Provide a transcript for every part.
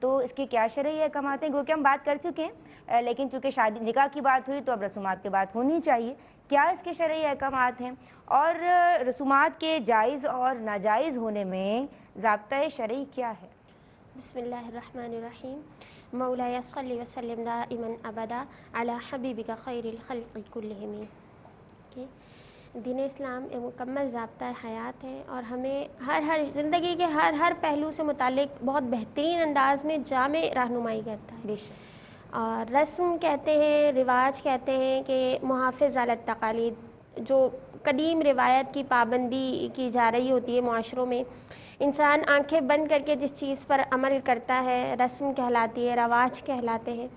تو اس کے کیا شرعی احکامات ہیں؟ کیونکہ ہم بات کر چکے ہیں، لیکن چونکہ شادی نکاح کی بات ہوئی تو اب رسومات کی بات ہونی چاہیے. کیا اس کے شرعی احکامات ہیں اور رسومات کے جائز اور ناجائز ہونے میں ضابطۂ شرعی کیا ہے؟ بسم اللہ الرحمن الرحیم. مولایا صلی وسلم دائما ابدا علی حبیبک خیر الخلق کلہم. دین اسلام ایک مکمل ضابطہ حیات ہے اور ہمیں ہر زندگی کے ہر پہلو سے متعلق بہت بہترین انداز میں جامع رہنمائی کرتا ہے. اور رسم کہتے ہیں، رواج کہتے ہیں کہ محافظ علی التقالید، جو قدیم روایت کی پابندی کی جا رہی ہوتی ہے معاشروں میں. انسان آنکھیں بند کر کے جس چیز پر عمل کرتا ہے رسم کہلاتی ہے، رواج کہلاتے ہیں.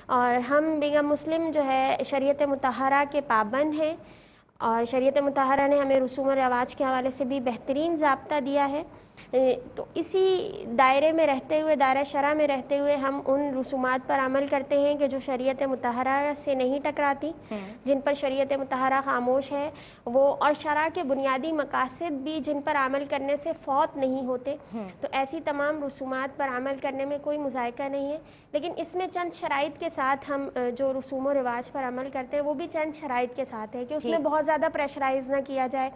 اور ہم بیگم مسلم جو ہے شریعت مطہرہ کے پابند ہیں، اور شریعت مطہرہ نے ہمیں رسوم و رواج کے حوالے سے بھی بہترین ضابطہ دیا ہے. تو اسی دائرے میں رہتے ہوئے، دائرہ شرع میں رہتے ہوئے ہم ان رسومات پر عمل کرتے ہیں کہ جو شریعت مطہرہ سے نہیں ٹکراتی، جن پر شریعت مطہرہ خاموش ہے وہ، اور شرع کے بنیادی مقاصد بھی جن پر عمل کرنے سے فوت نہیں ہوتے. تو ایسی تمام رسومات پر عمل کرنے میں کوئی مذائقہ نہیں ہے. لیکن اس میں چند شرائط کے ساتھ ہم جو رسوم و رواج پر عمل کرتے ہیں وہ بھی چند شرائط کے ساتھ ہے کہ اس میں بہت زیادہ پریشرائز نہ کیا جائے،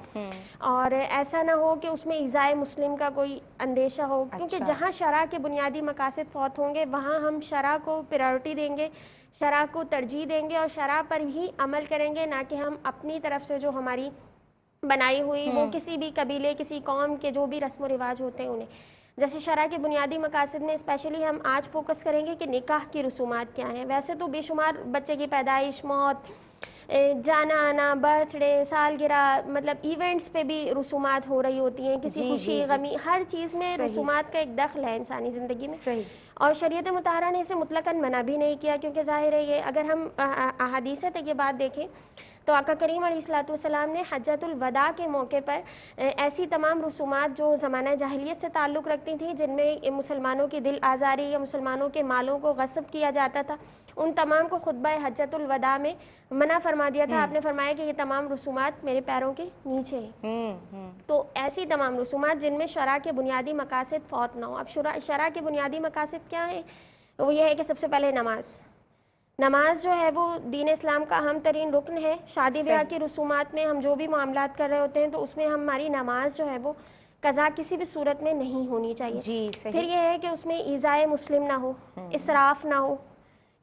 اور ایسا نہ ہو کہ اس میں ایذائے مسلم کا کوئی اندیشہ ہو. کیونکہ جہاں شرع کے بنیادی مقاصد فوت ہوں گے وہاں ہم شرع کو پریورٹی دیں گے، شرع کو ترجیح دیں گے اور شرع پر ہی عمل کریں گے، نہ کہ ہم اپنی طرف سے جو ہماری بنائی ہوئی وہ کسی بھی قبیلے، کسی قوم کے جو بھی رسم و رواج ہوتے ہیں انہیں. جیسے شرع کے بنیادی مقاصد میں اسپیشلی ہم آج فوکس کریں گے کہ نکاح کی رسومات کیا ہیں. ویسے تو بے شمار بچے کی پیدائش، موت، جانا آنا، برتھ ڈے، سالگرہ، مطلب ایونٹس پہ بھی رسومات ہو رہی ہوتی ہیں. کسی خوشی غمی ہر چیز میں رسومات کا ایک دخل ہے انسانی زندگی میں. اور شریعت مطہرہ نے اسے مطلقاً منع بھی نہیں کیا، کیونکہ ظاہر ہے یہ اگر ہم احادیث یہ بات دیکھیں تو آقا کریم علیہ الصلوۃ والسلام نے حجۃ الوداع کے موقع پر ایسی تمام رسومات جو زمانہ جاہلیت سے تعلق رکھتی تھیں، جن میں مسلمانوں کی دل آزاری یا مسلمانوں کے مالوں کو غصب کیا جاتا تھا، ان تمام کو خطبہ حجۃ الوداع میں منع فرما دیا تھا. آپ نے فرمایا کہ یہ تمام رسومات میرے پیروں کے نیچے ہیں. تو ایسی تمام رسومات جن میں شرع کے بنیادی مقاصد فوت نہ ہو. اب شرع کے بنیادی مقاصد کیا ہیں؟ وہ یہ ہے کہ سب سے پہلے نماز جو ہے وہ دین اسلام کا اہم ترین رکن ہے. شادی بیاہ کی رسومات میں ہم جو بھی معاملات کر رہے ہوتے ہیں تو اس میں ہماری نماز جو ہے وہ قضا کسی بھی صورت میں نہیں ہونی چاہیے. پھر یہ ہے کہ اس میں ایذائے مسلم نہ ہو، اسراف نہ ہو،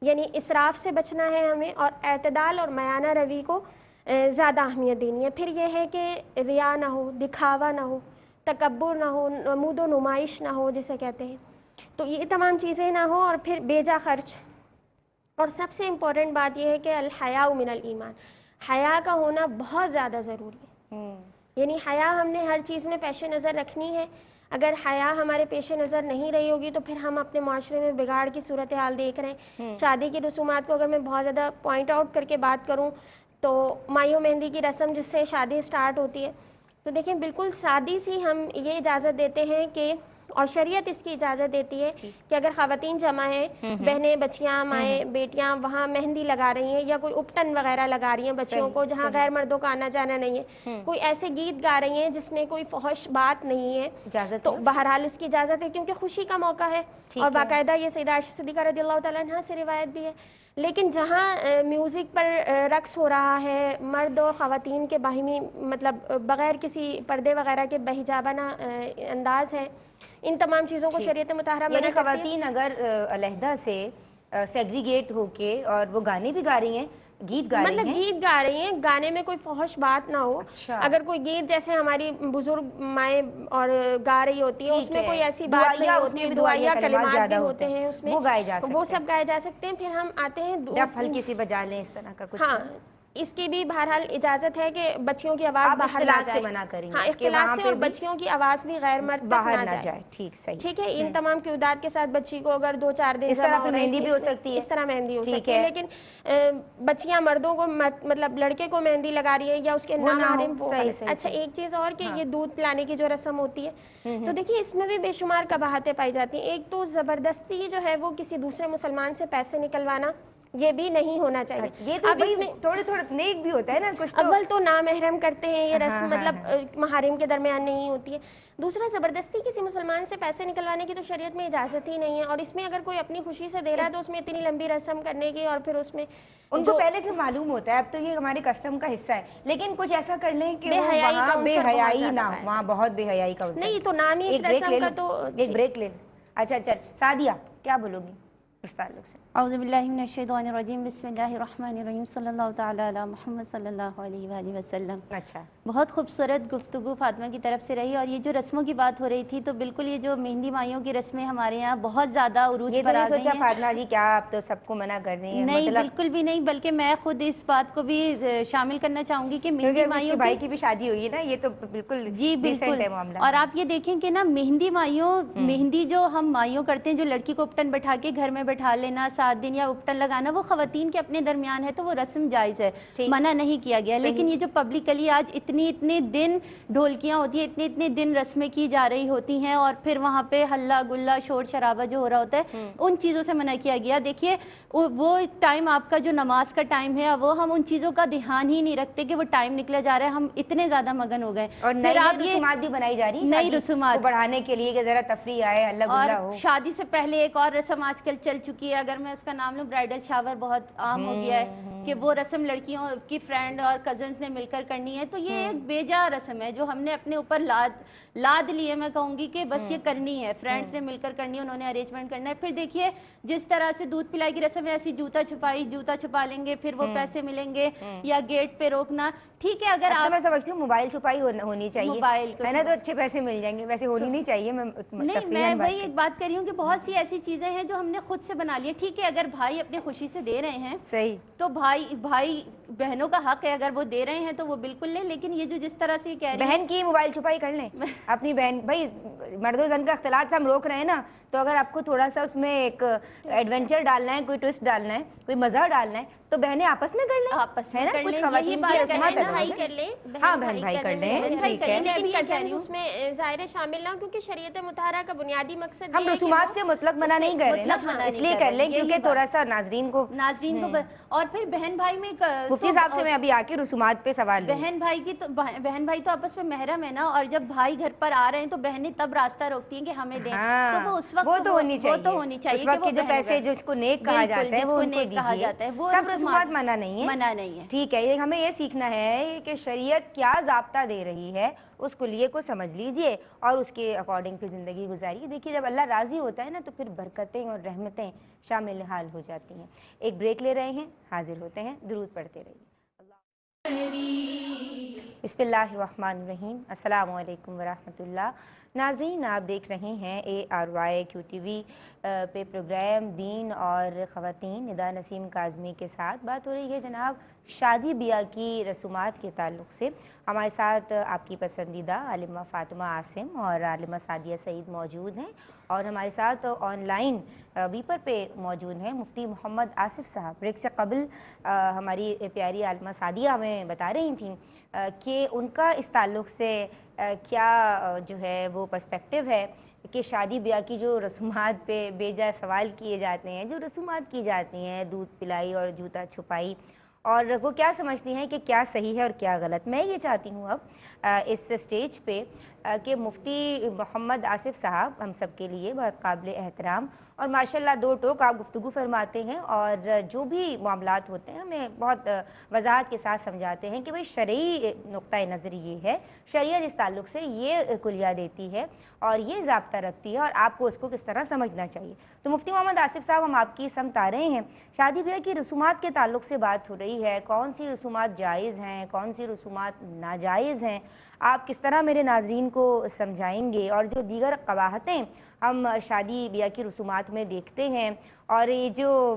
یعنی اسراف سے بچنا ہے ہمیں، اور اعتدال اور میانہ روی کو زیادہ اہمیت دینی ہے. پھر یہ ہے کہ ریا نہ ہو، دکھاوا نہ ہو، تکبر نہ ہو، نمود و نمائش نہ ہو جسے کہتے ہیں. تو یہ تمام چیزیں نہ ہو، اور پھر بیجا خرچ. اور سب سے امپورٹنٹ بات یہ ہے کہ الحیاء من الایمان، حیا کا ہونا بہت زیادہ ضروری ہے. یعنی حیا ہم نے ہر چیز میں پیش نظر رکھنی ہے. اگر حیا ہمارے پیش نظر نہیں رہی ہوگی تو پھر ہم اپنے معاشرے میں بگاڑ کی صورتحال دیکھ رہے ہیں. شادی کی رسومات کو اگر میں بہت زیادہ پوائنٹ آؤٹ کر کے بات کروں تو مائیو مہندی کی رسم جس سے شادی سٹارٹ ہوتی ہے، تو دیکھیں بالکل سادی سی ہم یہ اجازت دیتے ہیں کہ، اور شریعت اس کی اجازت دیتی ہے کہ اگر خواتین جمع ہیں، بہنیں، بچیاں، مائیں، بیٹیاں وہاں مہندی لگا رہی ہیں یا کوئی اپٹن وغیرہ لگا رہی ہیں بچیوں کو جہاں غیر مردوں کا آنا جانا نہیں ہے، کوئی ایسے گیت گا رہی ہیں جس میں کوئی فحش بات نہیں ہے، تو بہرحال اس کی اجازت ہے کیونکہ خوشی کا موقع ہے. اور باقاعدہ یہ سیدہ عائشہ صدیقہ رضی اللہ تعالیٰ عنہا سے روایت بھی ہے. لیکن جہاں میوزک پر رقص ہو رہا ہے، مرد اور خواتین کے باہمی مطلب بغیر کسی پردے وغیرہ کے بحجابانہ انداز ہے، ان تمام چیزوں کو شریعت مطہرہ منع کرتی ہے. خواتین اگر علیحدہ سے سیگریگیٹ ہو کے اور وہ گانے بھی گا رہی ہیں، گیت گا رہی ہیں، مطلب گیت گا رہی ہیں، گانے میں کوئی فحش بات نہ ہو. اگر کوئی گیت جیسے ہماری بزرگ مائیں اور گا رہی ہوتی ہیں اس میں کوئی ایسی بات نہیں ہوتی ہے، دعائیہ کلمات بھی ہوتے ہیں اس میں، وہ سب گائے جا سکتے ہیں. پھر ہم آتے ہیں ڈف ہلکی سی بجا لیں، اس طرح کا کچھ. ہاں اس کی بھی بہرحال اجازت ہے کہ بچیوں کی آواز باہر نہ جائے. ہاں اختلاط سے، اور بچیوں کی آواز بھی غیر مرد تک نہ جائے. ٹھیک ہے، ان تمام قیودات کے ساتھ بچی کو اگر 2-4 دن جمع ہو رہی ہے، بھی ہو سکتی ہے، اس طرح مہندی ہو سکتی ہے. لیکن بچیاں مردوں کو مطلب لڑکے کو مہندی لگا رہی ہے یا اس کے نامحرم وہ غلط. اچھا ایک چیز اور کہ یہ دودھ پلانے کی جو رسم ہوتی ہے، تو دیکھیے اس میں بھی بے شمار قباحتیں پائی جاتی ہیں. ایک تو زبردستی جو ہے وہ کسی دوسرے مسلمان سے پیسے نکلوانا یہ بھی نہیں ہونا چاہیے. یہ تو بھائی تھوڑے تھوڑے نیک بھی ہوتا ہے نا کچھ. اول تو نامحرم کرتے ہیں یہ رسم, مطلب محارم کے درمیان نہیں ہوتی ہے. دوسرا, زبردستی کسی مسلمان سے پیسے نکلوانے کی تو شریعت میں اجازت ہی نہیں ہے, اور اس میں اگر کوئی اپنی خوشی سے دے رہا ہے تو اس میں اتنی لمبی رسم کرنے کی, اور پھر اس میں ان کو پہلے سے معلوم ہوتا ہے, اب تو یہ ہمارے کسٹم کا حصہ ہے, لیکن کچھ ایسا کر لیں کہ وہاں بے حیائی نہ, وہاں بہت بے حیائی کا عنصر نہیں, تو نام ہی اس رسم کا. تو ایک بریک لے لیں. اچھا چل سعدیہ کیا بولو گی اس تعلق سے؟ اعوذ باللہ من الشیطان الرجیم, بسم اللہ الرحمن الرحیم, صلی اللہ تعالی علی محمد صلی اللہ علیہ وآلہ وسلم. اچھا, بہت خوبصورت گفتگو فاطمہ کی طرف سے رہی, اور یہ جو رسموں کی بات ہو رہی تھی تو بالکل یہ جو مہندی مائیوں کی رسمیں ہمارے یہاں بہت زیادہ عروج پر آ گئی ہیں. فاطمہ جی کیا آپ تو سب کو منع کر رہی ہیں؟ نہیں بالکل بھی نہیں, بلکہ میں خود اس بات کو بھی شامل کرنا چاہوں گی کہ مہندی مائیوں بھائی کی بھی شادی ہوئی ہے نا, یہ تو بالکل جی بالکل. اور آپ یہ دیکھیں کہ نا مہندی مائیوں, مہندی جو ہم مائیوں کرتے ہیں, جو لڑکی کو اپٹن بٹھا کے گھر میں بٹھا لینا 7 دن یا اپٹن لگانا, وہ خواتین کے اپنے درمیان ہے تو وہ رسم جائز ہے, منع نہیں کیا گیا. لیکن یہ جو پبلکلی آج اتنے دن ڈھولکیاں ہوتی ہیں, اتنے دن رسمیں کی جا رہی ہوتی ہیں, اور پھر وہاں پہ ہلا گلا شور شرابہ جو ہو رہا ہوتا ہے, ان چیزوں سے منع کیا گیا. دیکھیے وہ ٹائم آپ کا جو نماز کا ٹائم ہے, وہ ہم ان چیزوں کا دھیان ہی نہیں رکھتے کہ وہ ٹائم نکلا جا رہا ہے, ہم اتنے زیادہ مگن ہو گئے. اور نئی رسومات بھی بنائی جا رہی ہیں نئی رسومات کو بڑھانے کے لیے کہ ذرا تفریح آئے, اللہ گلا ہو. شادی سے پہلے ایک اور رسم آج کل چل چکی ہے, اگر میں اس کا نام لوں, برائڈل شاور, بہت عام ہو گیا ہے کہ وہ رسم لڑکیوں کی فرینڈ اور کزنز نے مل کر کرنی ہے. تو یہ ایک بیجا رسم ہے جو ہم نے اپنے اوپر لاد لی ہے. میں کہوں گی کہ بس یہ کرنی ہے, فرینڈس نے مل کر کرنی ہے, انہوں نے ارینجمنٹ کرنا ہے. پھر دیکھیے جس طرح سے دودھ پلائی کی رسم ہے, ایسی جوتا چھپا لیں گے, پھر وہ پیسے ملیں گے, یا گیٹ پہ روکنا. ٹھیک ہے, اگر آپ, میں سمجھتی ہوں موبائل چھپائی ہونی چاہیے, موبائل ہے نا, تو اچھے پیسے مل جائیں گے. ویسے ہونی نہیں چاہیے, نہیں, میں وہی ایک بات کر رہی ہوں کہ بہت سی ایسی چیزیں ہیں جو ہم نے خود سے بنا لی ہے. ٹھیک ہے, اگر بھائی اپنی خوشی سے دے رہے ہیں صحیح, تو بھائی بہنوں کا حق ہے, اگر وہ دے رہے ہیں تو وہ بالکل لیں. لیکن یہ جو جس طرح سے کہہ رہی ہیں, بہن کی موبائل چھپائی کر لیں اپنی بہن. بھائی مرد و زن کا اختلاط ہم روک رہے ہیں نا, تو اگر آپ کو تھوڑا سا اس میں ایک ایڈونچر ڈالنا ہے, کوئی ٹوسٹ ڈالنا ہے, کوئی مزہ ڈالنا ہے, تو بہنیں آپس میں کر لیں. آپس میں ہے نا, کر کچھ لیں, خواتین کی رسومات کر لیں, ہاں بہن بھائی کر لیں, ٹھیک ہے. لیکن کزنز اس میں ظاہر شامل نہ, کیونکہ شریعت مطہرہ کا بنیادی مقصد ہم رسومات سے مطلق منع نہیں کر رہے نا, اس لیے کر لیں کیونکہ تھوڑا سا ناظرین کو. اور پھر بہن بھائی میں, مفتی صاحب سے میں ابھی آ کے رسومات پہ سوال لوں. بہن بھائی تو آپس میں محرم ہے نا, اور جب بھائی گھر پر آ رہے ہیں تو بہنیں تب راستہ روکتی ہیں کہ ہمیں دیں, تو وہ اس وقت وہ تو ہونی چاہیے. اس وقت کے جو پیسے جس کو نیک کہا جاتا ہے وہ ان کو دیجیے. سب رسومات منع نہیں ہے, ٹھیک ہے. ہمیں یہ سیکھنا ہے کہ شریعت کیا ضابطہ دے رہی ہے, اس کلیے کو سمجھ لیجئے اور اس کے اکارڈنگ پھر زندگی گزاریے. دیکھیے جب اللہ راضی ہوتا ہے نا تو پھر برکتیں اور رحمتیں شامل حال ہو جاتی ہیں. ایک بریک لے رہے ہیں, حاضر ہوتے ہیں, درود پڑھتے رہیے. بسم اللہ الرحمن الرحیم. السلام علیکم ورحمۃ اللہ. ناظرین, آپ دیکھ رہے ہیں ARY QTV پہ پروگرام دین اور خواتین. ندا نسیم کاظمی کے ساتھ بات ہو رہی ہے جناب شادی بیاہ کی رسومات کے تعلق سے. ہمارے ساتھ آپ کی پسندیدہ عالمہ فاطمہ عاصم اور عالمہ سعدیہ سعید موجود ہیں, اور ہمارے ساتھ آن لائن ویپر پہ موجود ہیں مفتی محمد آصف صاحب. بریک سے قبل ہماری پیاری عالمہ سعدیہ ہمیں بتا رہی تھیں کہ ان کا اس تعلق سے کیا جو ہے وہ پرسپیکٹیو ہے کہ شادی بیاہ کی جو رسومات پہ بیجا سوال کیے جاتے ہیں, جو رسومات کی جاتی ہیں, دودھ پلائی اور جوتا چھپائی, اور وہ کیا سمجھتی ہیں کہ کیا صحیح ہے اور کیا غلط. میں یہ چاہتی ہوں اب اس سٹیج پہ کہ مفتی محمد آصف صاحب ہم سب کے لیے بہت قابل احترام اور ماشاءاللہ دو ٹوک آپ گفتگو فرماتے ہیں, اور جو بھی معاملات ہوتے ہیں ہمیں بہت وضاحت کے ساتھ سمجھاتے ہیں کہ بھئی شرعی نقطہ نظر یہ ہے, شریعت اس تعلق سے یہ کلیہ دیتی ہے اور یہ ضابطہ رکھتی ہے, اور آپ کو اس کو کس طرح سمجھنا چاہیے. تو مفتی محمد آصف صاحب, ہم آپ کی سمت آ رہے ہیں. شادی بیاہ کی رسومات کے تعلق سے بات ہو رہی ہے, کون سی رسومات جائز ہیں, کون سی رسومات ناجائز ہیں, آپ کس طرح میرے ناظرین کو سمجھائیں گے. اور جو دیگر قباحتیں ہم شادی بیاہ کی رسومات میں دیکھتے ہیں, اور یہ جو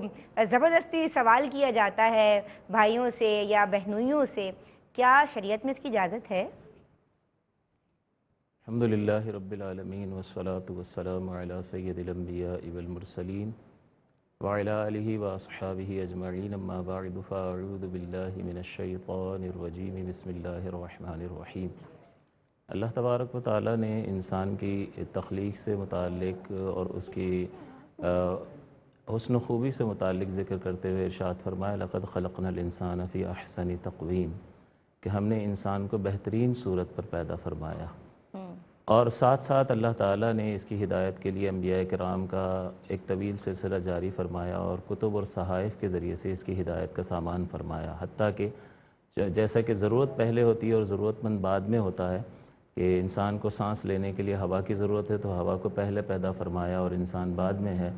زبردستی سوال کیا جاتا ہے بھائیوں سے یا بہنوئیوں سے, کیا شریعت میں اس کی اجازت ہے؟ الحمدللہ رب العالمین والصلاة والسلام علی سید الانبیاء والمرسلین وعلی آلہ واصحابہ اجمعین, اما بعد فاعوذ باللہ من الشیطان الرجیم. بسم اللہ الرحمن الرحیم. اللہ تبارک و تعالیٰ نے انسان کی تخلیق سے متعلق اور اس کی حسن و خوبی سے متعلق ذکر کرتے ہوئے ارشاد فرمایا لقد خلقنا الانسان فی احسن تقویم، کہ ہم نے انسان کو بہترین صورت پر پیدا فرمایا، اور ساتھ ساتھ اللہ تعالیٰ نے اس کی ہدایت کے لیے انبیاء کرام کا ایک طویل سلسلہ جاری فرمایا اور کتب اور صحائف کے ذریعے سے اس کی ہدایت کا سامان فرمایا، حتیٰ کہ جیسا کہ ضرورت پہلے ہوتی ہے اور ضرورت مند بعد میں ہوتا ہے، کہ انسان کو سانس لینے کے لیے ہوا کی ضرورت ہے تو ہوا کو پہلے پیدا فرمایا اور انسان بعد میں ہے۔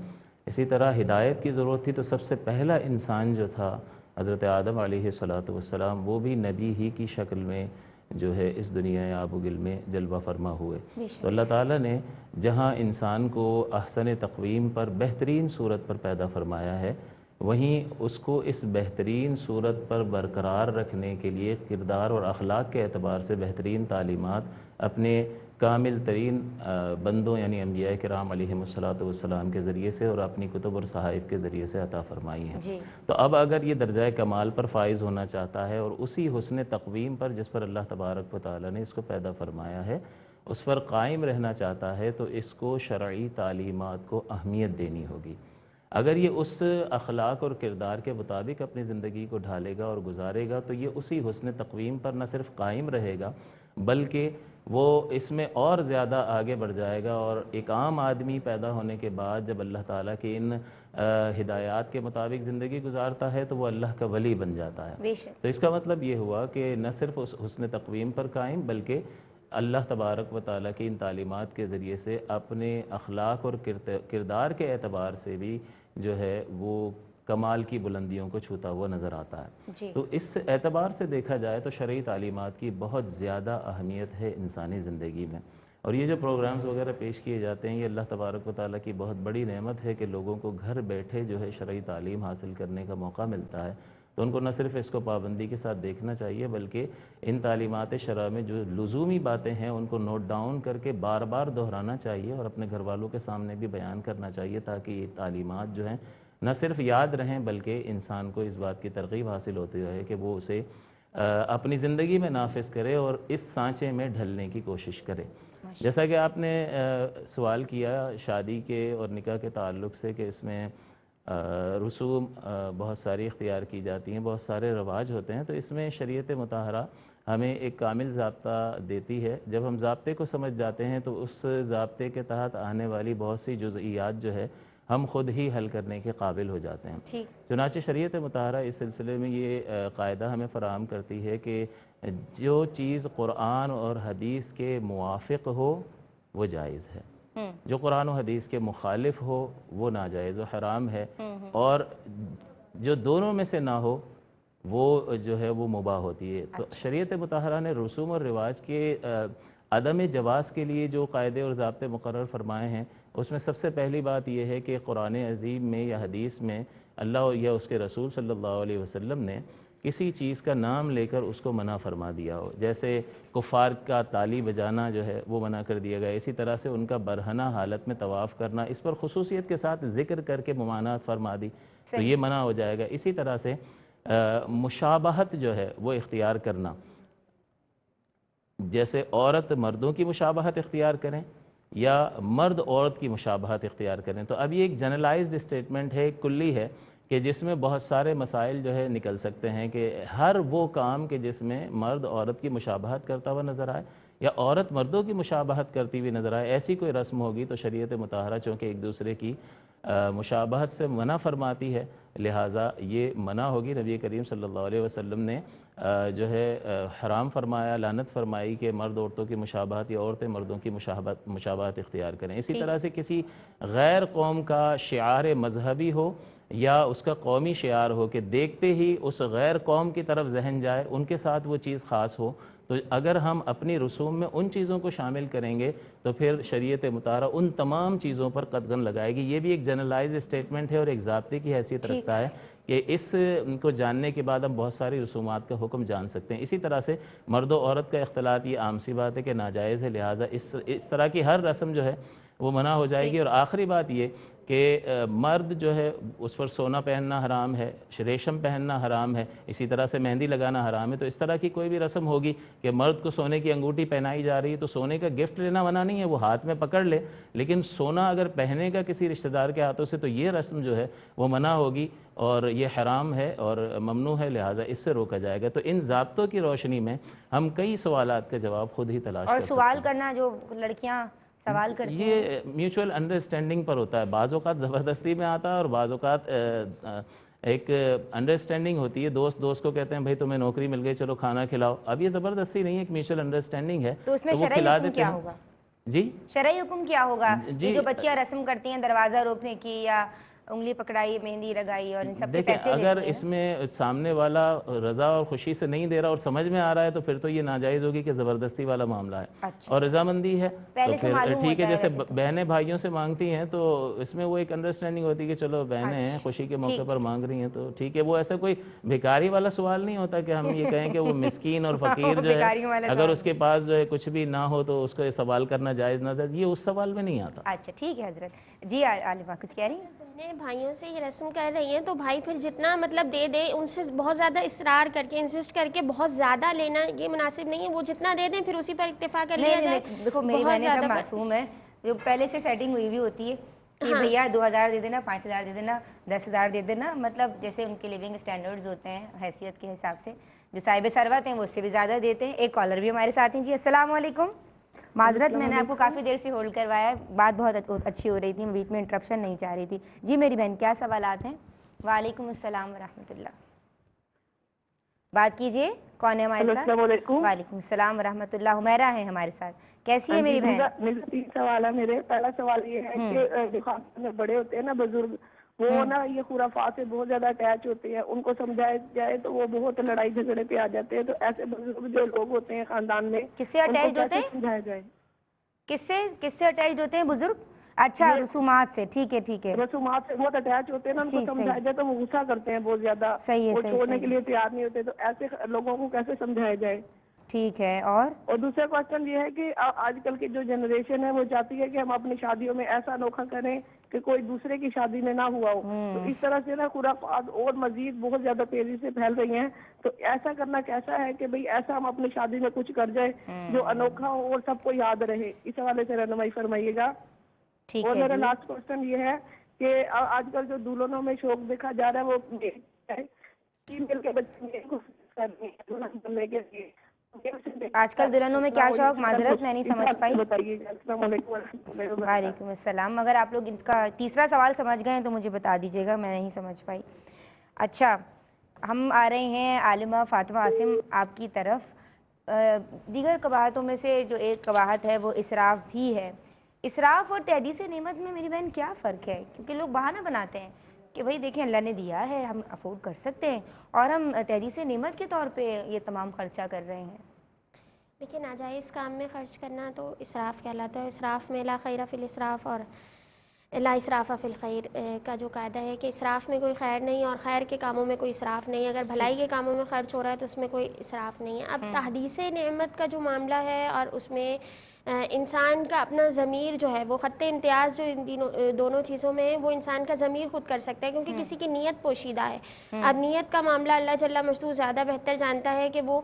اسی طرح ہدایت کی ضرورت تھی تو سب سے پہلا انسان جو تھا حضرت آدم علیہ السلام، وہ بھی نبی ہی کی شکل میں جو ہے اس دنیا آب و گل میں جلوہ فرما ہوئے۔ تو اللہ تعالیٰ نے جہاں انسان کو احسن تقویم پر بہترین صورت پر پیدا فرمایا ہے، وہیں اس کو اس بہترین صورت پر برقرار رکھنے کے لیے کردار اور اخلاق کے اعتبار سے بہترین تعلیمات اپنے کامل ترین بندوں یعنی انبیاء کرام علیہم السلام کے ذریعے سے اور اپنی کتب اور صحائف کے ذریعے سے عطا فرمائی ہیں۔ تو اب اگر یہ درجہ کمال پر فائز ہونا چاہتا ہے اور اسی حسن تقویم پر جس پر اللہ تبارک و تعالیٰ نے اس کو پیدا فرمایا ہے اس پر قائم رہنا چاہتا ہے، تو اس کو شرعی تعلیمات کو اہمیت دینی ہوگی۔ اگر یہ اس اخلاق اور کردار کے مطابق اپنی زندگی کو ڈھالے گا اور گزارے گا تو یہ اسی حسن تقویم پر نہ صرف قائم رہے گا بلکہ وہ اس میں اور زیادہ آگے بڑھ جائے گا، اور ایک عام آدمی پیدا ہونے کے بعد جب اللہ تعالیٰ کی ان ہدایات کے مطابق زندگی گزارتا ہے تو وہ اللہ کا ولی بن جاتا ہے۔ تو اس کا مطلب یہ ہوا کہ نہ صرف اس حسن تقویم پر قائم بلکہ اللہ تبارک و تعالیٰ کی ان تعلیمات کے ذریعے سے اپنے اخلاق اور کردار کے اعتبار سے بھی جو ہے وہ کمال کی بلندیوں کو چھوتا ہوا نظر آتا ہے۔ تو اس اعتبار سے دیکھا جائے تو شرعی تعلیمات کی بہت زیادہ اہمیت ہے انسانی زندگی میں، اور یہ جو پروگرامز وغیرہ پیش کیے جاتے ہیں یہ اللہ تبارک و تعالیٰ کی بہت بڑی نعمت ہے کہ لوگوں کو گھر بیٹھے جو ہے شرعی تعلیم حاصل کرنے کا موقع ملتا ہے۔ تو ان کو نہ صرف اس کو پابندی کے ساتھ دیکھنا چاہیے بلکہ ان تعلیمات شرع میں جو لزومی باتیں ہیں ان کو نوٹ ڈاؤن کر کے بار بار دہرانا چاہیے اور اپنے گھر والوں کے سامنے بھی بیان کرنا چاہیے تاکہ یہ تعلیمات جو ہیں نہ صرف یاد رہیں بلکہ انسان کو اس بات کی ترغیب حاصل ہوتی رہے کہ وہ اسے اپنی زندگی میں نافذ کرے اور اس سانچے میں ڈھلنے کی کوشش کرے۔ جیسا کہ آپ نے سوال کیا شادی کے اور نکاح کے تعلق سے کہ اس میں رسوم بہت ساری اختیار کی جاتی ہیں، بہت سارے رواج ہوتے ہیں، تو اس میں شریعت مطہرہ ہمیں ایک کامل ضابطہ دیتی ہے۔ جب ہم ضابطے کو سمجھ جاتے ہیں تو اس ضابطے کے تحت آنے والی بہت سی جزئیات جو ہے ہم خود ہی حل کرنے کے قابل ہو جاتے ہیں۔ چنانچہ شریعت مطہرہ اس سلسلے میں یہ قاعدہ ہمیں فراہم کرتی ہے کہ جو چیز قرآن اور حدیث کے موافق ہو وہ جائز ہے، جو قرآن و حدیث کے مخالف ہو وہ ناجائز و حرام ہے، اور جو دونوں میں سے نہ ہو وہ جو ہے وہ مباح ہوتی ہے۔ تو شریعت مطہرہ نے رسوم اور رواج کے عدم جواز کے لیے جو قاعدے اور ضابطے مقرر فرمائے ہیں اس میں سب سے پہلی بات یہ ہے کہ قرآن عظیم میں یا حدیث میں اللہ یا اس کے رسول صلی اللہ علیہ وسلم نے کسی چیز کا نام لے کر اس کو منع فرما دیا ہو، جیسے کفار کا تالی بجانا جو ہے وہ منع کر دیا گیا، اسی طرح سے ان کا برہنہ حالت میں طواف کرنا اس پر خصوصیت کے ساتھ ذکر کر کے ممانعت فرما دی تو یہ منع ہو جائے گا۔ اسی طرح سے مشابہت جو ہے وہ اختیار کرنا، جیسے عورت مردوں کی مشابہت اختیار کریں یا مرد عورت کی مشابہت اختیار کریں، تو اب یہ ایک جنرلائزڈ اسٹیٹمنٹ ہے، کلی ہے کہ جس میں بہت سارے مسائل جو ہے نکل سکتے ہیں کہ ہر وہ کام کہ جس میں مرد عورت کی مشابہت کرتا ہوا نظر آئے یا عورت مردوں کی مشابہت کرتی ہوئی نظر آئے، ایسی کوئی رسم ہوگی تو شریعت مطہرہ چونکہ ایک دوسرے کی مشابہت سے منع فرماتی ہے لہٰذا یہ منع ہوگی۔ نبی کریم صلی اللہ علیہ وسلم نے جو ہے حرام فرمایا، لعنت فرمائی کہ مرد عورتوں کی مشابہت یا عورتیں مردوں کی مشابہت اختیار کریں۔ اسی طرح سے کسی غیر قوم کا شعار مذہبی ہو یا اس کا قومی شعار ہو کہ دیکھتے ہی اس غیر قوم کی طرف ذہن جائے، ان کے ساتھ وہ چیز خاص ہو، تو اگر ہم اپنی رسوم میں ان چیزوں کو شامل کریں گے تو پھر شریعت مطہرہ ان تمام چیزوں پر قدغن لگائے گی۔ یہ بھی ایک جنرلائز اسٹیٹمنٹ ہے اور ایک ضابطے کی حیثیت رکھتا ہے کہ اس کو جاننے کے بعد ہم بہت ساری رسومات کا حکم جان سکتے ہیں۔ اسی طرح سے مرد و عورت کا اختلاط یہ عام سی بات ہے کہ ناجائز ہے، لہٰذا اس طرح کی ہر رسم جو ہے وہ منع ہو جائے گی۔ اور آخری بات یہ کہ مرد جو ہے اس پر سونا پہننا حرام ہے، ریشم پہننا حرام ہے، اسی طرح سے مہندی لگانا حرام ہے. تو اس طرح کی کوئی بھی رسم ہوگی کہ مرد کو سونے کی انگوٹھی پہنائی جا رہی ہے تو سونے کا گفٹ لینا منع نہیں ہے، وہ ہاتھ میں پکڑ لے، لیکن سونا اگر پہنے گا کسی رشتہ دار کے ہاتھوں سے تو یہ رسم جو ہے وہ منع ہوگی اور یہ حرام ہے اور ممنوع ہے، لہٰذا اس سے روکا جائے گا. تو ان ضابطوں کی روشنی میں ہم کئی سوالات کا جواب خود ہی تلاش اور کر سوال سکتے ہیں. کرنا جو لڑکیاں سوال کرتی ہیں یہ میوچول انڈرسٹینڈنگ پر ہوتا ہے، بعض اوقات زبردستی میں آتا ہے اور بعض اوقات ایک انڈرسٹینڈنگ ہوتی ہے. دوست کو کہتے ہیں بھائی تمہیں نوکری مل گئی چلو کھانا کھلاؤ. اب یہ زبردستی نہیں ہے، ایک میوچول انڈرسٹینڈنگ ہے تو اس میں وہ شرعی کھلا حکم دیتے کیا ہیں. ہوگا؟ جی شرعی حکم کیا ہوگا جی یہ جو بچیاں رسم کرتی ہیں دروازہ روکنے کی یا انگلی پکڑائی مہندی لگائی اور ان سب کے دیکھیں پیسے اگر لیتی ہیں اس میں سامنے والا رضا اور خوشی سے نہیں دے رہا اور سمجھ میں آ رہا ہے تو پھر تو یہ ناجائز ہوگی کہ زبردستی والا معاملہ ہے. اچھا اور رضامندی ہے تو پہلے سے پھر معلوم ٹھیک ہے. ہوتا ہے جیسے ویسے تو. بہنیں بھائیوں سے مانگتی ہیں تو اس میں وہ ایک انڈرسٹینڈنگ ہوتی ہے کہ چلو بہنیں ہیں خوشی کے موقع پر مانگ رہی ہیں تو ٹھیک ہے. وہ ایسا کوئی بھکاری والا سوال نہیں ہوتا کہ ہم یہ کہیں کہ وہ مسکین اور فقیر جو ہے بھکاریوں والا اگر سوال اس کے پاس جو ہے کچھ بھی نہ ہو تو اس کو یہ سوال کرنا جائز نہ جائز، یہ اس سوال میں نہیں آتا. اچھا ٹھیک ہے حضرت. جی عالمہ کچھ کہہ رہی ہیں؟ بہنیں بھائیوں سے یہ رسم کر رہی ہیں تو بھائی پھر جتنا مطلب دے دے، ان سے بہت زیادہ اصرار کر کے انسسٹ کر کے بہت زیادہ لینا یہ مناسب نہیں ہے. وہ جتنا دے دیں پھر اسی پر اکتفا کر لیا جائے. نہیں دیکھو میری بہت بہنیں سب زیادہ معصوم ہیں، جو پہلے سے سیٹنگ ہوئی بھی ہوتی ہے کہ بھیا 2000 دے دینا، 5000 دے دینا، 10000 دے دینا. مطلب جیسے ان کے لیونگ اسٹینڈرڈز ہوتے ہیں حیثیت کے حساب سے، جو صاحب ثروت ہیں وہ اس سے بھی زیادہ دیتے ہیں. ایک کالر بھی ہمارے ساتھ ہیں. جی السلام علیکم. معذرت میں نے آپ کو کافی دیر سے ہولڈ کروایا ہے، بات بہت اچھی ہو رہی تھی، بیچ میں انٹرپشن نہیں چاہ رہی تھی. جی میری بہن کیا سوالات ہیں؟ وعلیکم السلام ورحمۃ اللہ. بات کیجئے. کون ہے ہمارے ساتھ؟ السلام علیکم. وعلیکم السلام ورحمۃ اللہ. حمیرہ ہیں ہمارے ساتھ. کیسی ہے میری بہن؟ میرے 3 سوال ہے میرے. پہلا سوال یہ ہے کہ جو خاندان میں بڑے ہوتے ہیں نا بزرگ، وہ نا یہ خرافات سے بہت زیادہ اٹیچ ہوتے ہیں. ان کو سمجھایا جائے تو وہ بہت لڑائی جھگڑے پہ آ جاتے ہیں. تو ایسے بزرگ جو لوگ ہوتے ہیں خاندان میں کس سے ان کو اٹیچڈ ہوتے کیسے ہیں؟ سمجھایا جائے؟ کس سے اٹیچڈ ہوتے ہیں بزرگ؟ اچھا رسومات سے. ٹھیک ہے. رسومات سے بہت اٹیچ ہوتے ہیں نا. ان کو سمجھایا جائے تو وہ غصہ کرتے ہیں بہت زیادہ. وہ چھوڑنے کے لیے تیار نہیں ہوتے. تو ایسے لوگوں کو کیسے سمجھایا جائے؟ ٹھیک ہے. اور دوسرا کوشچن یہ ہے کہ آج کل کی جو جنریشن ہے وہ چاہتی ہے کہ ہم اپنی شادیوں میں ایسا انوکھا کریں کہ کوئی دوسرے کی شادی میں نہ ہوا ہو. تو اس طرح سے نا خرافات اور مزید بہت زیادہ تیزی سے پھیل رہی ہیں. تو ایسا کرنا کیسا ہے کہ بھئی ایسا ہم اپنی شادی میں کچھ کر جائے جو انوکھا ہو اور سب کو یاد رہے. اس حوالے سے رہنمائی فرمائیے گا. اور میرا لاسٹ کوشچن یہ ہے کہ آج کل جو دلہنوں میں شوق دیکھا جا رہا ہے وہ فیمیل کے بچے بننے کے لیے. آج کل دلہنوں میں کیا شوق؟ معذرت میں نہیں سمجھ پائی. بتائیے گا. السلام علیکم ورحمۃ اللہ وبرکاتہ. وعلیکم السلام. اگر آپ لوگ ان کا تیسرا سوال سمجھ گئے ہیں تو مجھے بتا دیجیے گا، میں نہیں سمجھ پائی. اچھا ہم آ رہے ہیں عالمہ فاطمہ عاصم آپ کی طرف. دیگر قباحتوں میں سے جو ایک قباحت ہے وہ اسراف بھی ہے. اسراف اور تحدیث نعمت میں میری بہن کیا فرق ہے؟ کیونکہ لوگ بہانہ بناتے ہیں کہ بھئی دیکھیں اللہ نے دیا ہے، ہم افورڈ کر سکتے ہیں اور ہم تحدیث نعمت کے طور پہ یہ تمام خرچہ کر رہے ہیں. دیکھیں ناجائز کام میں خرچ کرنا تو اسراف کہلاتا ہے. اسراف میں لا خیر فی الاسراف اور لا اسراف فی الخیر کا جو قاعدہ ہے کہ اسراف میں کوئی خیر نہیں اور خیر کے کاموں میں کوئی اسراف نہیں. اگر بھلائی کے کاموں میں خرچ ہو رہا ہے تو اس میں کوئی اسراف نہیں ہے. اب تحدیث نعمت کا جو معاملہ ہے اور اس میں انسان کا اپنا ضمیر جو ہے وہ خط امتیاز جو ان دونوں چیزوں میں ہے وہ انسان کا ضمیر خود کر سکتا ہے کیونکہ کسی کی نیت پوشیدہ ہے. اب نیت کا معاملہ اللہ جل مجدہ زیادہ بہتر جانتا ہے کہ وہ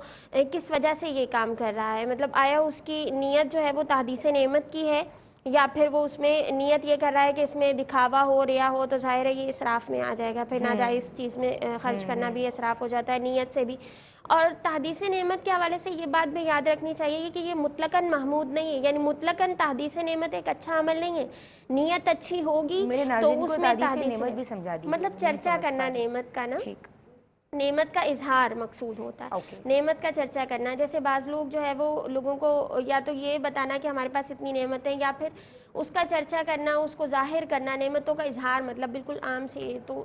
کس وجہ سے یہ کام کر رہا ہے. مطلب آیا اس کی نیت جو ہے وہ تحدیث نعمت کی ہے یا پھر وہ اس میں نیت یہ کر رہا ہے کہ اس میں دکھاوا ہو ریا ہو. تو ظاہر ہے یہ اسراف میں آ جائے گا. پھر ناجائز چیز میں خرچ کرنا بھی اسراف ہو جاتا ہے نیت سے بھی. اور تحدیث نعمت کے حوالے سے یہ بات بھی یاد رکھنی چاہیے کہ یہ مطلقاً محمود نہیں ہے. یعنی مطلقاً تحدیث نعمت ایک اچھا عمل نہیں ہے. نیت اچھی ہوگی تو اس میں تحدیث نعمت بھی سمجھا دیجیے. مطلب چرچا کرنا نعمت کا نا، نعمت کا اظہار مقصود ہوتا ہے. نعمت کا چرچا کرنا. جیسے بعض لوگ جو ہے وہ لوگوں کو یا تو یہ بتانا کہ ہمارے پاس اتنی نعمتیں یا پھر اس کا چرچا کرنا، اس کو ظاہر کرنا، نعمتوں کا اظہار مطلب بالکل عام سے. تو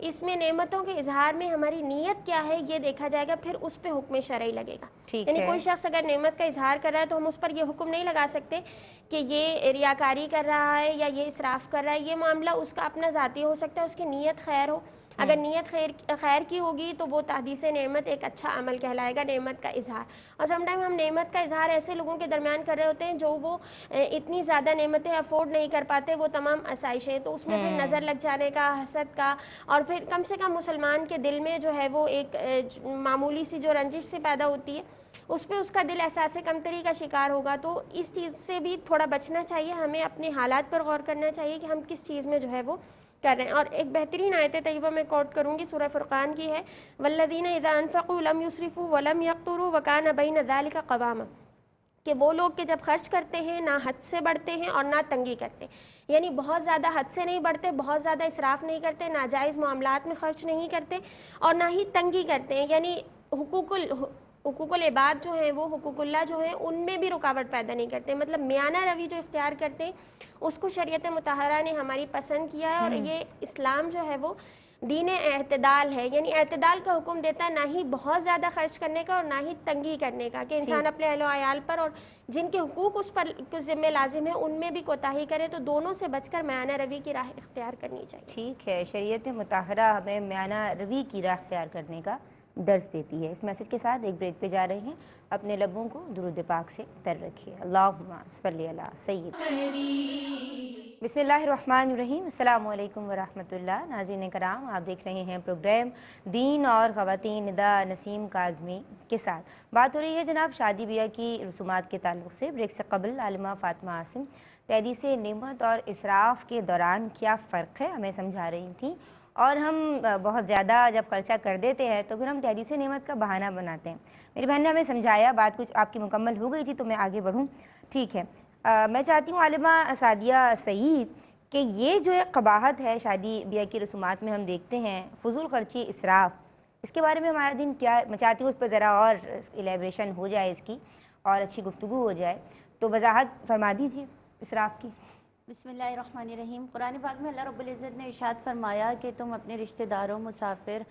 اس میں نعمتوں کے اظہار میں ہماری نیت کیا ہے یہ دیکھا جائے گا، پھر اس پہ حکم شرعی لگے گا. یعنی کوئی شخص اگر نعمت کا اظہار کر رہا ہے تو ہم اس پر یہ حکم نہیں لگا سکتے کہ یہ ریاکاری کر رہا ہے یا یہ اسراف کر رہا ہے. یہ معاملہ اس کا اپنا ذاتی ہو سکتا ہے، اس کی نیت خیر ہو. اگر نیت خیر کی ہوگی تو وہ تحدیث نعمت ایک اچھا عمل کہلائے گا، نعمت کا اظہار. اور سم ٹائم ہم نعمت کا اظہار ایسے لوگوں کے درمیان کر رہے ہوتے ہیں جو وہ اتنی زیادہ نعمتیں افورڈ نہیں کر پاتے، وہ تمام آسائشیں، تو اس میں پھر نظر لگ جانے کا، حسد کا، اور پھر کم سے کم مسلمان کے دل میں جو ہے وہ ایک معمولی سی جو رنجش سے پیدا ہوتی ہے، اس پہ اس کا دل احساس کمتری کا شکار ہوگا. تو اس چیز سے بھی تھوڑا بچنا چاہیے، ہمیں اپنے حالات پر غور کرنا چاہیے کہ ہم کس چیز میں جو ہے وہ کر رہے ہیں. اور ایک بہترین آیت طیبہ میں کوٹ کروں گی، سورہ فرقان کی ہے، والذین اذا انفقوا لم یسرفوا ولم یقتروا وکان بین ذلک قواما، کہ وہ لوگ کہ جب خرچ کرتے ہیں نہ حد سے بڑھتے ہیں اور نہ تنگی کرتے، یعنی بہت زیادہ حد سے نہیں بڑھتے، بہت زیادہ اسراف نہیں کرتے، ناجائز معاملات میں خرچ نہیں کرتے اور نہ ہی تنگی کرتے ہیں. یعنی حقوق العباد جو ہیں، وہ حقوق اللہ جو ہیں، ان میں بھی رکاوٹ پیدا نہیں کرتے. مطلب میانہ روی جو اختیار کرتے ہیں اس کو شریعت مطہرہ نے ہماری پسند کیا ہے. اور یہ اسلام جو ہے وہ دین اعتدال ہے، یعنی اعتدال کا حکم دیتا ہے، نہ ہی بہت زیادہ خرچ کرنے کا اور نہ ہی تنگی کرنے کا، کہ انسان اپنے اہل و عیال پر اور جن کے حقوق اس پر ذمہ لازم ہے ان میں بھی کوتاہی کرے. تو دونوں سے بچ کر میانہ روی کی راہ اختیار کرنی چاہیے. ٹھیک ہے، شریعت مطہرہ ہمیں میانہ روی کی راہ اختیار کرنے کا درس دیتی ہے. اس میسج کے ساتھ ایک بریک پہ جا رہے ہیں. اپنے لبوں کو درود پاک سے تر رکھیے. اللہم صلی علی سید. بسم اللہ الرحمن الرحیم. السلام علیکم ورحمۃ اللہ. ناظرین کرام، آپ دیکھ رہے ہیں پروگرام دین اور خواتین. ندا نسیم کاظمی کے ساتھ بات ہو رہی ہے جناب شادی بیاہ کی رسومات کے تعلق سے. بریک سے قبل عالمہ فاطمہ عاصم تحدیث نعمت اور اسراف کے دوران کیا فرق ہے ہمیں سمجھا رہی تھیں. اور ہم بہت زیادہ جب خرچہ کر دیتے ہیں تو پھر ہم تحدیث نعمت کا بہانہ بناتے ہیں. میری بہن نے ہمیں سمجھایا، بات کچھ آپ کی مکمل ہو گئی تھی تو میں آگے بڑھوں. ٹھیک ہے، میں چاہتی ہوں عالمہ سعدیہ سعید کہ یہ جو ایک قباحت ہے شادی بیاہ کی رسومات میں ہم دیکھتے ہیں، فضول خرچی، اسراف، اس کے بارے میں ہمارا دین کیا، میں چاہتی ہوں اس پر ذرا اور الیبریشن ہو جائے اس کی اور اچھی گفتگو ہو جائے. تو وضاحت فرما دیجیے اسراف کی. بسم اللہ الرحمن الرحیم. قرآن پاک میں اللہ رب العزت نے ارشاد فرمایا کہ تم اپنے رشتہ داروں، مسافر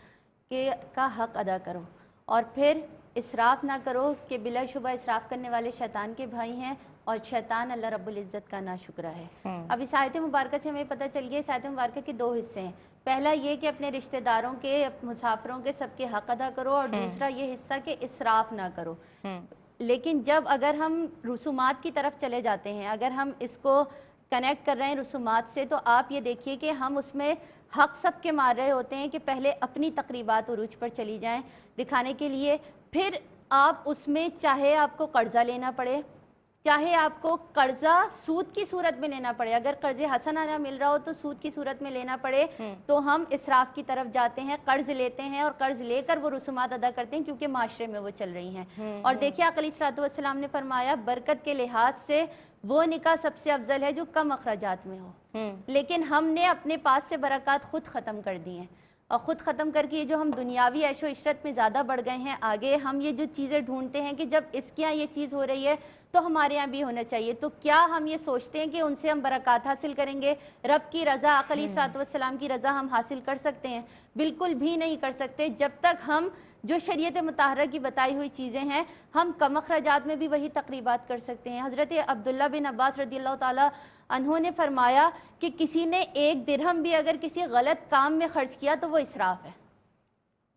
کا حق ادا کرو اور پھر اسراف نہ کرو، کہ بلا شبہ اسراف کرنے والے شیطان کے بھائی ہیں اور شیطان اللہ رب العزت کا ناشکرا ہے. اب اس آیت مبارکہ سے ہمیں پتہ چل گیا اس آیت مبارکہ کے دو حصے ہیں. پہلا یہ کہ اپنے رشتہ داروں کے، مسافروں کے، سب کے حق ادا کرو، اور دوسرا یہ حصہ کہ اسراف نہ کرو. لیکن جب اگر ہم رسومات کی طرف چلے جاتے ہیں، اگر ہم اس کو کنیکٹ کر رہے ہیں رسومات سے، تو آپ یہ دیکھیے کہ ہم اس میں حق سب کے مار رہے ہوتے ہیں کہ پہلے اپنی تقریبات عروج پر چلی جائیں دکھانے کے لیے، پھر آپ اس میں چاہے آپ کو قرضہ لینا پڑے، چاہے آپ کو قرضہ سود کی صورت میں لینا پڑے، اگر قرض حسنہ نہ مل رہا ہو تو سود کی صورت میں لینا پڑے، تو ہم اسراف کی طرف جاتے ہیں، قرض لیتے ہیں اور قرض لے کر وہ رسومات ادا کرتے ہیں کیونکہ معاشرے میں وہ چل رہی ہیں. اور دیکھیے آقا علیہ الصلوۃ والسلام نے فرمایا برکت کے لحاظ سے وہ نکاح سب سے افضل ہے جو کم اخراجات میں ہو. لیکن ہم نے اپنے پاس سے برکات خود ختم کر دی ہیں، اور خود ختم کر کے یہ جو ہم دنیاوی عیش و عشرت میں زیادہ بڑھ گئے ہیں، آگے ہم یہ جو چیزیں ڈھونڈتے ہیں کہ جب اس کے یہاں یہ چیز ہو رہی ہے تو ہمارے یہاں بھی ہونا چاہیے، تو کیا ہم یہ سوچتے ہیں کہ ان سے ہم برکات حاصل کریں گے، رب کی رضا، آقا علیہ الصلوۃ والسلام کی رضا ہم حاصل کر سکتے ہیں؟ بالکل بھی نہیں کر سکتے. جب تک ہم جو شریعت مطہرہ کی بتائی ہوئی چیزیں ہیں، ہم کم اخراجات میں بھی وہی تقریبات کر سکتے ہیں. حضرت عبداللہ بن عباس رضی اللہ تعالیٰ عنہ نے فرمایا کہ کسی نے 1 درہم بھی اگر کسی غلط کام میں خرچ کیا تو وہ اسراف ہے.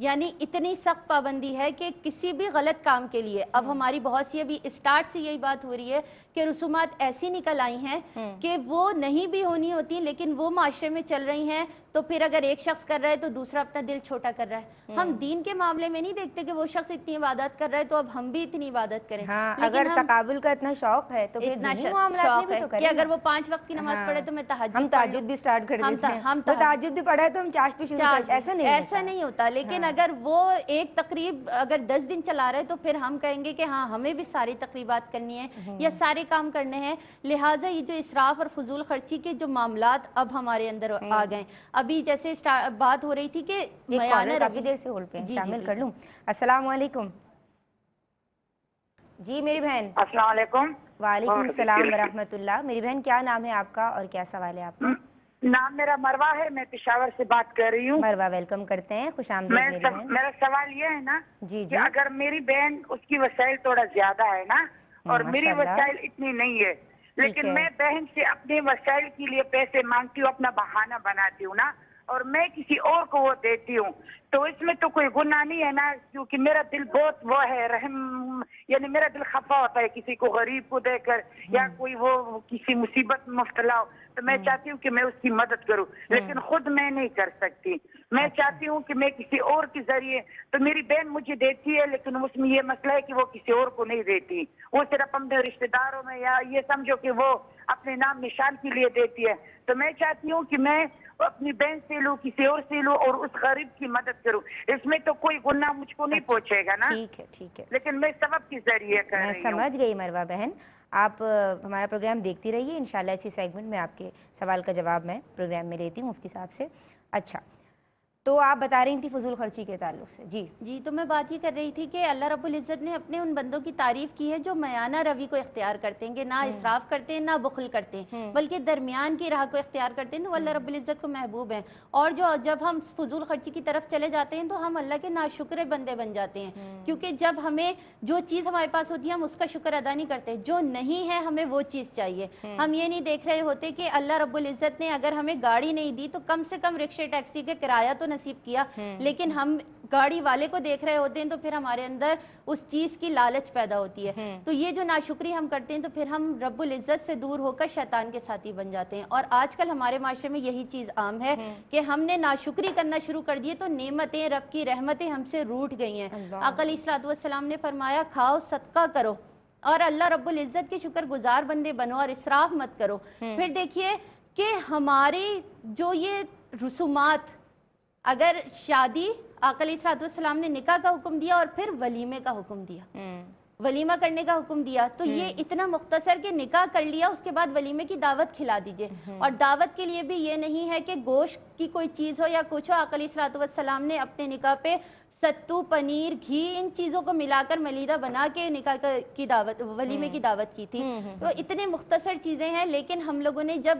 یعنی اتنی سخت پابندی ہے کہ کسی بھی غلط کام کے لیے، اب ہماری بہت سی ابھی اسٹارٹ سے یہی بات ہو رہی ہے کہ رسومات ایسی نکل آئی ہیں کہ وہ نہیں بھی ہونی ہوتی لیکن وہ معاشرے میں چل رہی ہیں، تو پھر اگر ایک شخص کر رہا ہے تو دوسرا اپنا دل چھوٹا کر رہا ہے. ہم دین کے معاملے میں نہیں دیکھتے کہ وہ شخص اتنی عبادت کر رہا ہے تو اب ہم بھی اتنی عبادت کریں. اگر تقابل کا اتنا شوق ہے تو پھر دینی معاملات میں بھی تو کریں کہ اگر وہ 5 وقت کی نماز پڑھے تو میں ہم تہجد بھی سٹارٹ کر دیتے ہیں، ہم تہجد بھی پڑھا ہے تو ہم چاشت بھی شروع کرتے ہیں. ایسا نہیں ہوتا. لیکن اگر وہ ایک تقریب اگر 10 دن چلا رہے تو پھر ہم کہیں گے کہ ہاں ہمیں بھی ساری تقریبات کرنی ہے یا سارے کام کرنے ہیں. لہٰذا یہ جو اسراف اور فضول خرچی کے جو معاملات اب ہمارے اندر آ گئے، ابھی جیسے بات ہو رہی تھی کہ کافی دیر سے ہولڈ پہ شامل کر لوں. السلام علیکم. جی میری بہن. السلام علیکم. وعلیکم السلام ورحمۃ اللہ. میری بہن کیا نام ہے آپ کا اور کیا سوال ہے آپ کا؟ نام میرا مروہ ہے، میں پشاور سے بات کر رہی ہوں. مروہ ویلکم کرتے ہیں، خوش آمدید میری بہن. میرا سوال یہ ہے نا جی کہ اگر میری بہن، اس کی وسائل تھوڑا زیادہ ہے نا اور میری وسائل اتنی نہیں ہے، لیکن میں بہن سے اپنے وسائل کے لیے پیسے مانگتی ہوں، اپنا بہانہ بناتی ہوں نا، اور میں کسی اور کو وہ دیتی ہوں تو اس میں تو کوئی گناہ نہیں ہے نا, کیونکہ میرا دل بہت وہ ہے رحم, یعنی میرا دل خفا ہوتا ہے کسی کو غریب کو دے کر یا کوئی وہ کسی مصیبت میں مبتلا ہو تو میں چاہتی ہوں کہ میں اس کی مدد کروں, لیکن خود میں نہیں کر سکتی. میں چاہتی ہوں کہ میں کسی اور کے ذریعے, تو میری بہن مجھے دیتی ہے لیکن اس میں یہ مسئلہ ہے کہ وہ کسی اور کو نہیں دیتی, وہ صرف اپنے رشتے داروں میں یا یہ سمجھو کہ وہ اپنے نام نشان کے لیے دیتی ہے. تو میں چاہتی ہوں کہ میں اپنی بہن سے لوں, کسی اور سے لوں اور اس غریب کی مدد کروں. اس میں تو کوئی گناہ مجھ کو نہیں پہنچے گا نا. ٹھیک ہے, لیکن میں سبب کے ذریعے کر میں رہی ہوں. سمجھ گئی مروہ بہن. آپ ہمارا پروگرام دیکھتی رہیے, انشاءاللہ اسی سیگمنٹ میں آپ کے سوال کا جواب میں پروگرام میں لیتی ہوں مفتی صاحب سے. اچھا, تو آپ بتا رہی تھی فضول خرچی کے تعلق سے. جی تو میں بات یہ کر رہی تھی کہ اللہ رب العزت نے اپنے ان بندوں کی تعریف کی ہے جو میانہ روی کو اختیار کرتے ہیں, کہ نہ اسراف کرتے ہیں نہ بخل کرتے ہیں, بلکہ درمیان کی راہ کو اختیار کرتے ہیں, تو اللہ رب العزت کو محبوب ہیں. اور جب ہم فضول خرچی کی طرف چلے جاتے ہیں تو ہم اللہ کے ناشکر بندے بن جاتے ہیں, کیونکہ جب ہمیں جو چیز ہمارے پاس ہوتی ہے ہم اس کا شکر ادا نہیں کرتے, جو نہیں ہے ہمیں وہ چیز چاہیے. ہم یہ نہیں دیکھ رہے ہوتے کہ اللہ رب العزت نے اگر ہمیں گاڑی نہیں دی تو کم سے کم رکشے ٹیکسی کے کرایہ تو نصیب کیا, لیکن ہم گاڑی والے کو دیکھ رہے ہوتے ہیں تو پھر ہمارے اندر اس چیز کی لالچ پیدا ہوتی ہے. تو یہ جو ناشکری ہم کرتے ہیں تو پھر ہم رب العزت سے دور ہو کر شیطان کے ساتھی بن جاتے ہیں. اور آج کل ہمارے معاشرے میں یہی چیز عام ہے کہ ہم نے ناشکری کرنا شروع کر دیے تو نعمتیں, رب کی رحمتیں ہم سے روٹ گئی ہیں. آقا علیہ الصلوۃ والسلام نے فرمایا کھاؤ, صدقہ کرو اور اللہ رب العزت کے شکر گزار بندے بنو اور اسراف مت کرو. پھر دیکھیے کہ ہماری جو یہ رسومات, اگر شادی, آقا علیہ الصلوۃ والسلام نے نکاح کا حکم دیا اور پھر ولیمے کا حکم دیا, ولیمہ کرنے کا حکم دیا, تو یہ اتنا مختصر کہ نکاح کر لیا اس کے بعد ولیمے کی دعوت کھلا دیجئے. اور دعوت کے لیے بھی یہ نہیں ہے کہ گوشت کی کوئی چیز ہو یا کچھ ہو. آقا علیہ الصلوۃ والسلام نے اپنے نکاح پہ ستو, پنیر, گھی, ان چیزوں کو ملا کر ملیدہ بنا کے نکاح کی دعوت, ولیمے کی دعوت کی تھی. تو اتنے مختصر چیزیں ہیں, لیکن ہم لوگوں نے جب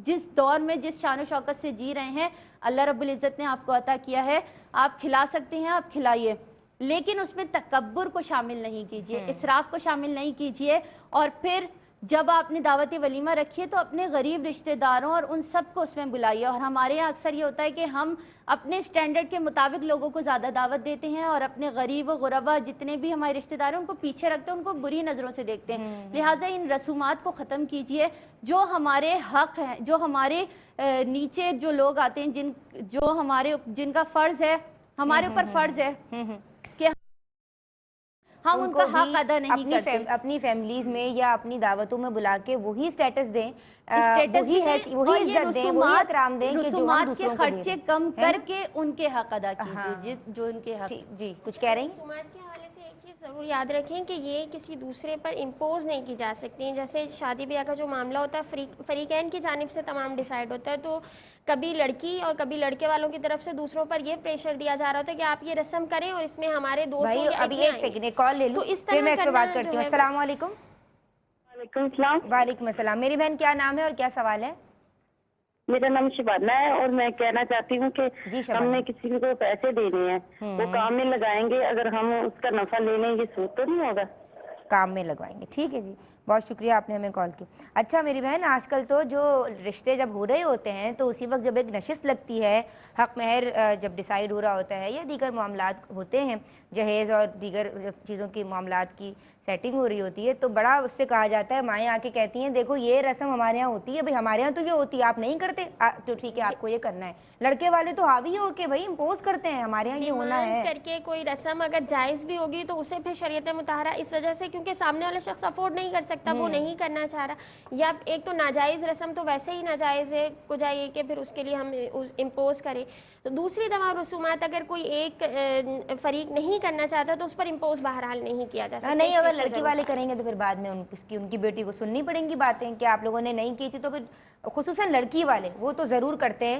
جس دور میں جس شان و شوکت سے جی رہے ہیں, اللہ رب العزت نے آپ کو عطا کیا ہے, آپ کھلا سکتے ہیں, آپ کھلائیے, لیکن اس میں تکبر کو شامل نہیں کیجیے, اسراف کو شامل نہیں کیجیے. اور پھر جب آپ نے دعوت ولیمہ رکھی ہے تو اپنے غریب رشتہ داروں اور ان سب کو اس میں بلائیے. اور ہمارے یہاں اکثر یہ ہوتا ہے کہ ہم اپنے سٹینڈرڈ کے مطابق لوگوں کو زیادہ دعوت دیتے ہیں اور اپنے غریب و غربا جتنے بھی ہمارے رشتہ دار ہیں ان کو پیچھے رکھتے ہیں, ان کو بری نظروں سے دیکھتے ہیں. لہٰذا ان رسومات کو ختم کیجیے. جو ہمارے حق ہیں, جو ہمارے نیچے جو لوگ آتے ہیں, جن کا فرض ہے, ہمارے اوپر فرض ہے کہ ہم ان کا حق ادا نہیں کرتے. اپنی فیملیز میں یا اپنی دعوتوں میں بلا کے وہی سٹیٹس دیں, وہی عزت دیں, وہی اکرام دیں کہ جو ہم دوسروں کو دے رہے ہیں. خرچے کم کر کے ان کے حق ادا کیجیے جو ان کے حق. جی کچھ کہہ رہی ہیں؟ رسومات کے حوالے سے ایک چیز ضرور یاد رکھیں کہ یہ کسی دوسرے پر امپوز نہیں کی جا سکتی. جیسے شادی بیاہ کا جو معاملہ ہوتا ہے فریقین کی جانب سے تمام ڈیسائیڈ ہوتا ہے, تو کبھی لڑکی اور کبھی لڑکے والوں کی طرف سے دوسروں پر یہ پریشر دیا جا رہا ہوتا ہے کہ آپ یہ رسم کریں اور اس میں ہمارے دوستوں ابھی ایک سیکنڈ ایک کال لے لوں, پھر میں اس پہ بات کرتی ہوں. السلام علیکم. وعلیکم السلام. وعلیکم السلام. میری بہن کیا نام ہے اور کیا سوال ہے؟ میرا نام شبانہ ہے اور میں کہنا چاہتی ہوں کہ ہم نے کسی کو پیسے دینے ہیں, وہ کام میں لگائیں گے, اگر ہم اس کا نفع لے لیں یہ سود تو نہیں ہوگا؟ کام میں لگوائیں گے. ٹھیک ہے جی, بہت شکریہ آپ نے ہمیں کال کی. اچھا میری بہن, آج کل تو جو رشتے جب ہو رہے ہوتے ہیں تو اسی وقت جب ایک نشست لگتی ہے, حق مہر جب ڈیسائیڈ ہو رہا ہوتا ہے یا دیگر معاملات ہوتے ہیں, جہیز اور دیگر چیزوں کی معاملات کی سیٹنگ ہو رہی ہوتی ہے, تو بڑا اس سے کہا جاتا ہے, مائیں آ کے کہتی ہیں دیکھو یہ رسم ہمارے یہاں ہوتی ہے, بھائی ہمارے یہاں تو یہ ہوتی ہے, آپ نہیں کرتے تو ٹھیک ہے آپ کو یہ کرنا ہے. لڑکے والے تو حاوی ہو کے بھائی امپوز کرتے ہیں, ہمارے یہاں یہ ہونا ہے کر کے. کوئی رسم اگر جائز بھی ہوگی تو اسے پھر شریعت مطہرہ اس وجہ سے, کیونکہ سامنے والا شخص افورڈ نہیں کر سکتا, وہ نہیں کرنا چاہ رہا, یا ایک تو ناجائز رسم تو ویسے ہی ناجائز ہے کو جائے کہ پھر اس کے لیے ہم امپوز کریں. تو دوسری تمام رسومات اگر کوئی ایک فریق نہیں کرنا چاہتا تو اس پر امپوز بہرحال نہیں کیا جا سکتا. نہیں, اگر لڑکی والے کریں گے تو پھر بعد میں ان کی بیٹی کو سننی پڑیں گی باتیں کہ آپ لوگوں نے نہیں کی تھی. تو پھر خصوصاً لڑکی والے وہ تو ضرور کرتے ہیں,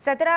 17,